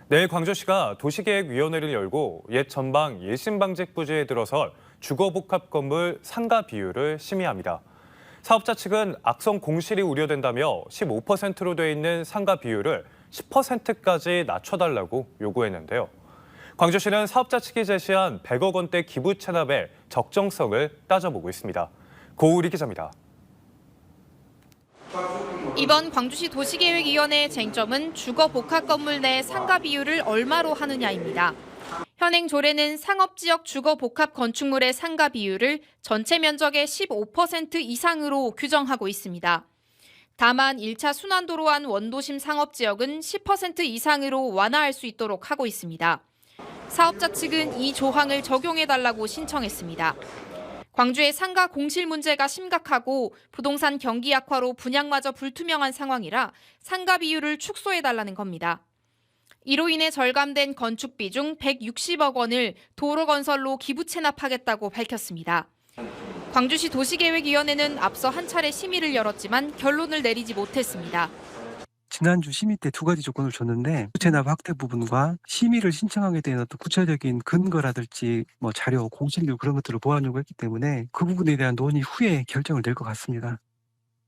내일 광주시가 도시계획위원회를 열고 옛 전방 일심방직 부지에 들어설 주거복합 건물 상가 비율을 심의합니다. 사업자 측은 악성 공실이 우려된다며 15%로 돼 있는 상가 비율을 10%까지 낮춰달라고 요구했는데요. 광주시는 사업자 측이 제시한 100억 원대 기부 체납의 적정성을 따져보고 있습니다. 고우리 기자입니다. 이번 광주시 도시계획위원회의 쟁점은 주거 복합 건물 내 상가 비율을 얼마로 하느냐입니다. 현행 조례는 상업지역 주거 복합 건축물의 상가 비율을 전체 면적의 15% 이상으로 규정하고 있습니다. 다만 1차 순환도로 안 원도심 상업지역은 10% 이상으로 완화할 수 있도록 하고 있습니다. 사업자 측은 이 조항을 적용해달라고 신청했습니다. 광주의 상가 공실 문제가 심각하고 부동산 경기 악화로 분양마저 불투명한 상황이라 상가 비율을 축소해달라는 겁니다. 이로 인해 절감된 건축비 중 160억 원을 도로 건설로 기부 체납하겠다고 밝혔습니다. 광주시 도시계획위원회는 앞서 한 차례 심의를 열었지만 결론을 내리지 못했습니다. 지난주 심의 때 두 가지 조건을 줬는데 체납 확대 부분과 심의를 신청하게 된 어떤 구체적인 근거라든지 자료, 공실률 그런 것들을 보완하려고 했기 때문에 그 부분에 대한 논의 후에 결정을 낼 것 같습니다.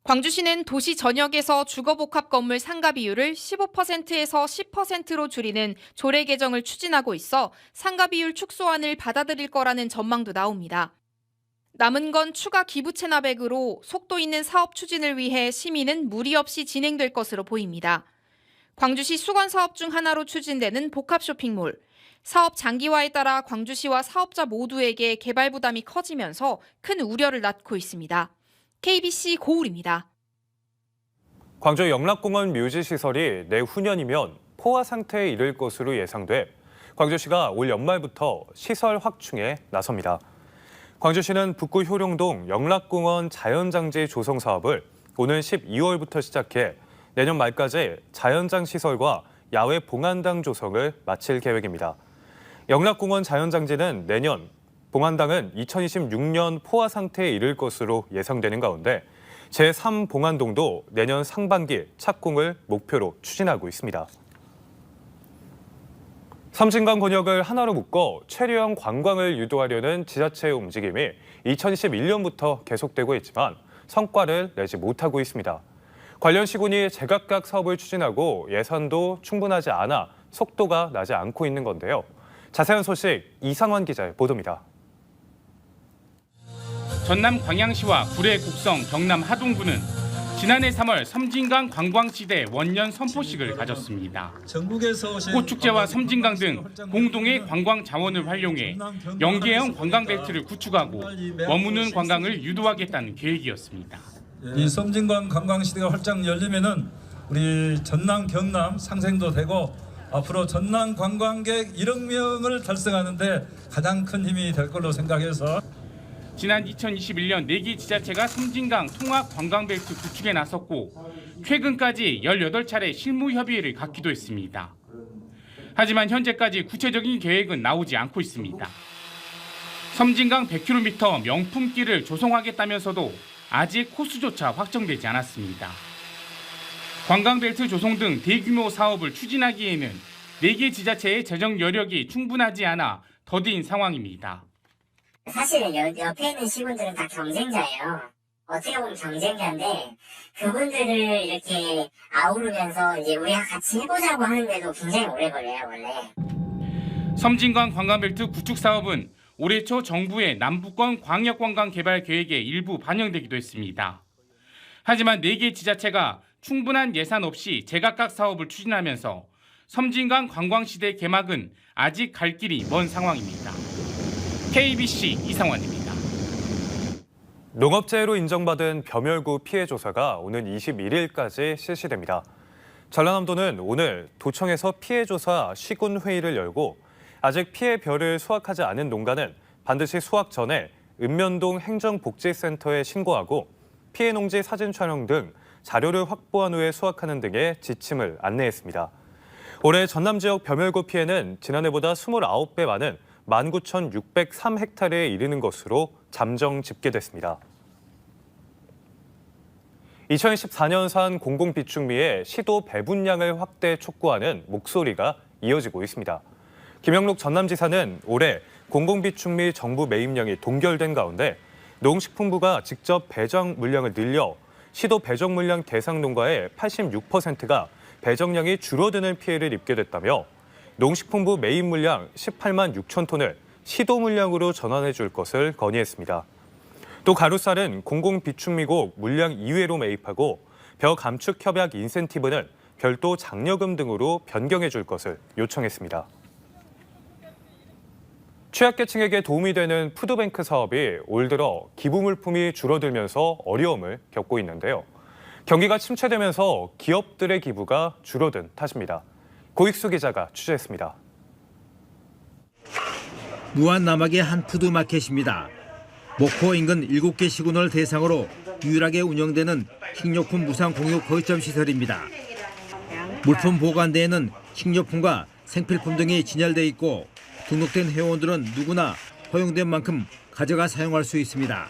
광주시는 도시 전역에서 주거복합 건물 상가 비율을 15%에서 10%로 줄이는 조례 개정을 추진하고 있어 상가 비율 축소안을 받아들일 거라는 전망도 나옵니다. 남은 건 추가 기부 체납액으로 속도 있는 사업 추진을 위해 심의는 무리 없이 진행될 것으로 보입니다. 광주시 수건 사업 중 하나로 추진되는 복합 쇼핑몰. 사업 장기화에 따라 광주시와 사업자 모두에게 개발 부담이 커지면서 큰 우려를 낳고 있습니다. KBC 고울입니다. 광주 영락공원 묘지시설이 내후년이면 포화 상태에 이를 것으로 예상돼 광주시가 올 연말부터 시설 확충에 나섭니다. 광주시는 북구 효룡동 영락공원 자연장지 조성 사업을 오는 12월부터 시작해 내년 말까지 자연장 시설과 야외 봉안당 조성을 마칠 계획입니다. 영락공원 자연장지는 내년, 봉안당은 2026년 포화 상태에 이를 것으로 예상되는 가운데 제3봉안동도 내년 상반기 착공을 목표로 추진하고 있습니다. 섬진강 권역을 하나로 묶어 체류형 관광을 유도하려는 지자체의 움직임이 2021년부터 계속되고 있지만 성과를 내지 못하고 있습니다. 관련 시군이 제각각 사업을 추진하고 예산도 충분하지 않아 속도가 나지 않고 있는 건데요. 자세한 소식 이상환 기자의 보도입니다. 전남 광양시와 구례 곡성 경남 하동구는 지난해 3월 섬진강 관광시대 원년 선포식을 가졌습니다. 꽃축제와 섬진강 등 공동의 관광 자원을 활용해 연계형 관광벨트를 구축하고 머무는 관광을 유도하겠다는 계획이었습니다. 이 섬진강 관광시대가 활짝 열리면은 우리 전남 경남 상생도 되고 앞으로 전남 관광객 1억 명을 달성하는데 가장 큰 힘이 될 걸로 생각해서 지난 2021년 4개 지자체가 섬진강 통합 관광벨트 구축에 나섰고 최근까지 18차례 실무 협의회를 갖기도 했습니다. 하지만 현재까지 구체적인 계획은 나오지 않고 있습니다. 섬진강 100km 명품길을 조성하겠다면서도 아직 코스조차 확정되지 않았습니다. 관광벨트 조성 등 대규모 사업을 추진하기에는 4개 지자체의 재정 여력이 충분하지 않아 더딘 상황입니다. 사실은 옆에 있는 시군들은 다 경쟁자예요. 어떻게 보면 경쟁자인데 그분들을 이렇게 아우르면서 이제 우리가 같이 해보자고 하는데도 굉장히 오래 걸려요, 원래. 섬진강 관광벨트 구축 사업은 올해 초 정부의 남부권 광역관광 개발 계획에 일부 반영되기도 했습니다. 하지만 4개 지자체가 충분한 예산 없이 제각각 사업을 추진하면서 섬진강 관광시대 개막은 아직 갈 길이 먼 상황입니다. KBC 이상환입니다. 농업재해로 인정받은 벼멸구 피해 조사가 오는 21일까지 실시됩니다. 전라남도는 오늘 도청에서 피해 조사 시군 회의를 열고 아직 피해 벼를 수확하지 않은 농가는 반드시 수확 전에 읍면동 행정복지센터에 신고하고 피해 농지 사진 촬영 등 자료를 확보한 후에 수확하는 등의 지침을 안내했습니다. 올해 전남 지역 벼멸구 피해는 지난해보다 29배 많은 19,603헥타르에 이르는 것으로 잠정 집계됐습니다. 2014년 산 공공비축미의 시도 배분량을 확대 촉구하는 목소리가 이어지고 있습니다. 김영록 전남지사는 올해 공공비축 및 정부 매입량이 동결된 가운데 농식품부가 직접 배정 물량을 늘려 시도 배정 물량 대상 농가의 86%가 배정량이 줄어드는 피해를 입게 됐다며 농식품부 매입 물량 18만 6천 톤을 시도 물량으로 전환해 줄 것을 건의했습니다. 또 가루쌀은 공공비축미국 물량 이외로 매입하고 벼 감축 협약 인센티브는 별도 장려금 등으로 변경해 줄 것을 요청했습니다. 취약계층에게 도움이 되는 푸드뱅크 사업이 올 들어 기부 물품이 줄어들면서 어려움을 겪고 있는데요. 경기가 침체되면서 기업들의 기부가 줄어든 탓입니다. 고익수 기자가 취재했습니다. 무안남악의 한 푸드마켓입니다. 목포 인근 7개 시군을 대상으로 유일하게 운영되는 식료품 무상 공유 거점 시설입니다. 물품 보관대에는 식료품과 생필품 등이 진열돼 있고 등록된 회원들은 누구나 허용된 만큼 가져가 사용할 수 있습니다.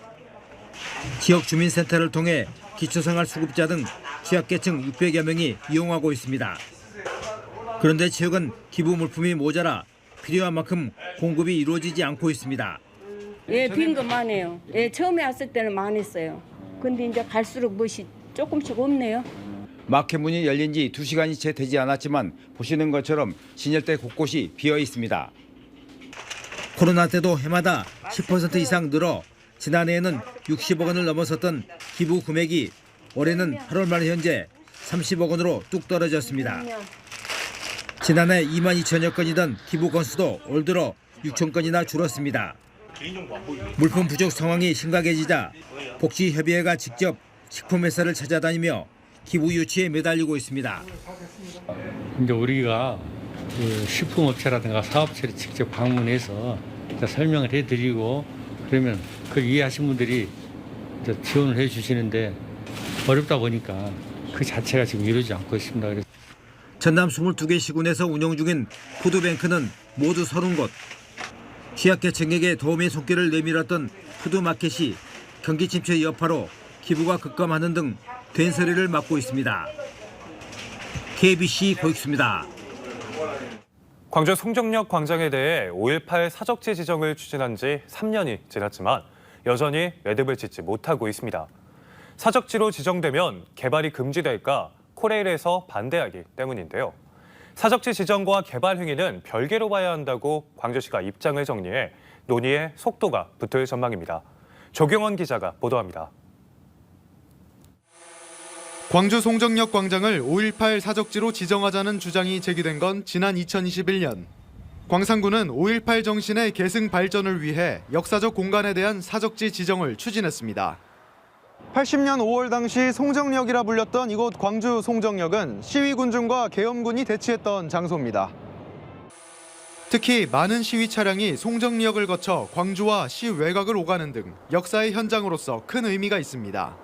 지역 주민센터를 통해 기초생활수급자 등 취약계층 600여 명이 이용하고 있습니다. 그런데 최근 기부 물품이 모자라 필요한 만큼 공급이 이루어지지 않고 있습니다. 예, 빈 것만 해요. 예, 처음에 왔을 때는 많았어요. 근데 이제 갈수록 무엇이 조금씩 없네요. 마켓 문이 열린 지 2시간이 채 되지 않았지만 보시는 것처럼 진열대 곳곳이 비어 있습니다. 코로나 때도 해마다 10% 이상 늘어 지난해에는 60억 원을 넘어섰던 기부 금액이 올해는 8월 말 현재 30억 원으로 뚝 떨어졌습니다. 지난해 2만 2천여 건이던 기부 건수도 올 들어 6천 건이나 줄었습니다. 물품 부족 상황이 심각해지자 복지협의회가 직접 식품회사를 찾아다니며 기부 유치에 매달리고 있습니다. 이제 우리가 그 식품업체라든가 사업체를 직접 방문해서 설명을 해드리고 그러면 그 이해하신 분들이 이제 지원을 해주시는데 어렵다 보니까 그 자체가 지금 이루어지지 않고 있습니다. 전남 22개 시군에서 운영 중인 푸드뱅크는 모두 30곳. 취약계층에게 도움의 손길을 내밀었던 푸드마켓이 경기 침체 여파로 기부가 급감하는 등 된소리를 맡고 있습니다. KBC 고익수입니다. 광주 송정역 광장에 대해 5.18 사적지 지정을 추진한 지 3년이 지났지만 여전히 매듭을 짓지 못하고 있습니다. 사적지로 지정되면 개발이 금지될까 코레일에서 반대하기 때문인데요. 사적지 지정과 개발 행위는 별개로 봐야 한다고 광주시가 입장을 정리해 논의에 속도가 붙을 전망입니다. 조경원 기자가 보도합니다. 광주 송정역 광장을 5.18 사적지로 지정하자는 주장이 제기된 건 지난 2021년. 광산구는 5.18 정신의 계승 발전을 위해 역사적 공간에 대한 사적지 지정을 추진했습니다. 80년 5월 당시 송정역이라 불렸던 이곳 광주 송정역은 시위군중과 계엄군이 대치했던 장소입니다. 특히 많은 시위 차량이 송정역을 거쳐 광주와 시 외곽을 오가는 등 역사의 현장으로서 큰 의미가 있습니다.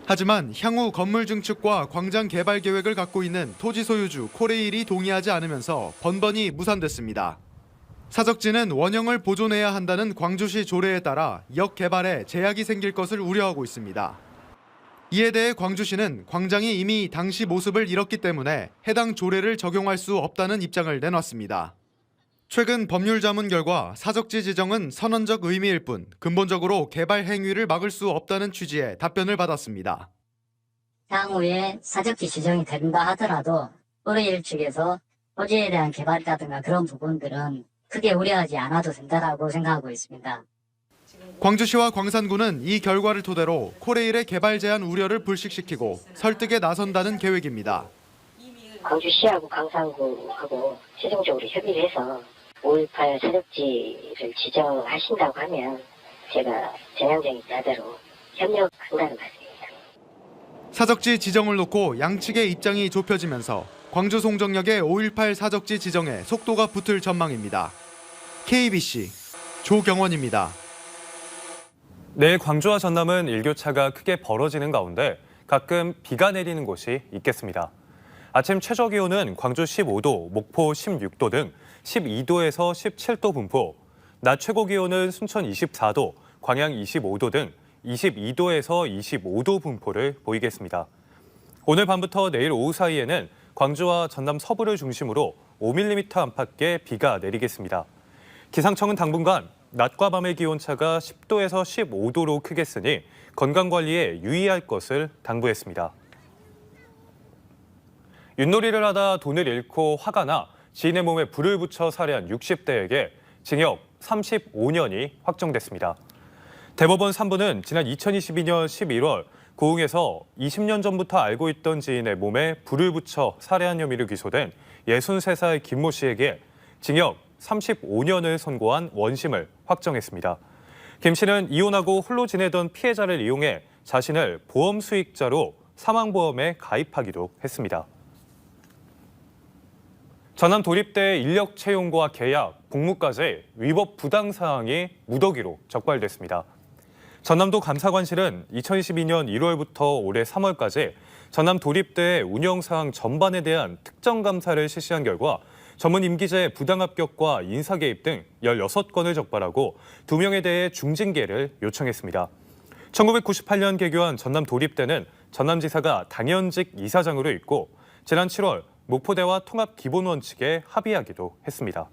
하지만 향후 건물 증축과 광장 개발 계획을 갖고 있는 토지 소유주 코레일이 동의하지 않으면서 번번이 무산됐습니다. 사적지는 원형을 보존해야 한다는 광주시 조례에 따라 역 개발에 제약이 생길 것을 우려하고 있습니다. 이에 대해 광주시는 광장이 이미 당시 모습을 잃었기 때문에 해당 조례를 적용할 수 없다는 입장을 내놨습니다. 최근 법률 자문 결과 사적지 지정은 선언적 의미일 뿐 근본적으로 개발 행위를 막을 수 없다는 취지의 답변을 받았습니다. 향후에 사적지 지정이 된다 하더라도 코레일 측에서 토지에 대한 개발이라든가 그런 부분들은 크게 우려하지 않아도 된다고 생각하고 있습니다. 광주시와 광산구는 이 결과를 토대로 코레일의 개발 제한 우려를 불식시키고 설득에 나선다는 계획입니다. 광주시하고 광산구하고 최종적으로 협의를 해서 5.18 사적지를 지정하신다고 하면 제가 전향적인 자세로 협력한다는 말씀입니다. 사적지 지정을 놓고 양측의 입장이 좁혀지면서 광주 송정역의 5.18 사적지 지정에 속도가 붙을 전망입니다. KBC 조경원입니다. 내일 광주와 전남은 일교차가 크게 벌어지는 가운데 가끔 비가 내리는 곳이 있겠습니다. 아침 최저 기온은 광주 15도, 목포 16도 등 12도에서 17도 분포, 낮 최고 기온은 순천 24도, 광양 25도 등 22도에서 25도 분포를 보이겠습니다. 오늘 밤부터 내일 오후 사이에는 광주와 전남 서부를 중심으로 5mm 안팎의 비가 내리겠습니다. 기상청은 당분간 낮과 밤의 기온차가 10도에서 15도로 크겠으니 건강관리에 유의할 것을 당부했습니다. 윷놀이를 하다 돈을 잃고 화가 나 지인의 몸에 불을 붙여 살해한 60대에게 징역 35년이 확정됐습니다. 대법원 3부는 지난 2022년 11월 고흥에서 20년 전부터 알고 있던 지인의 몸에 불을 붙여 살해한 혐의로 기소된 63살 김모 씨에게 징역 35년을 선고한 원심을 확정했습니다. 김 씨는 이혼하고 홀로 지내던 피해자를 이용해 자신을 보험 수익자로 사망보험에 가입하기도 했습니다. 전남 도립대 인력 채용과 계약, 복무까지 위법 부당 사항이 무더기로 적발됐습니다. 전남도 감사관실은 2022년 1월부터 올해 3월까지 전남 도립대의 운영 사항 전반에 대한 특정 감사를 실시한 결과 전문 임기제 부당 합격과 인사 개입 등 16건을 적발하고 2명에 대해 중징계를 요청했습니다. 1998년 개교한 전남 도립대는 전남지사가 당연직 이사장으로 있고 지난 7월 목포대와 통합 기본 원칙에 합의하기도 했습니다.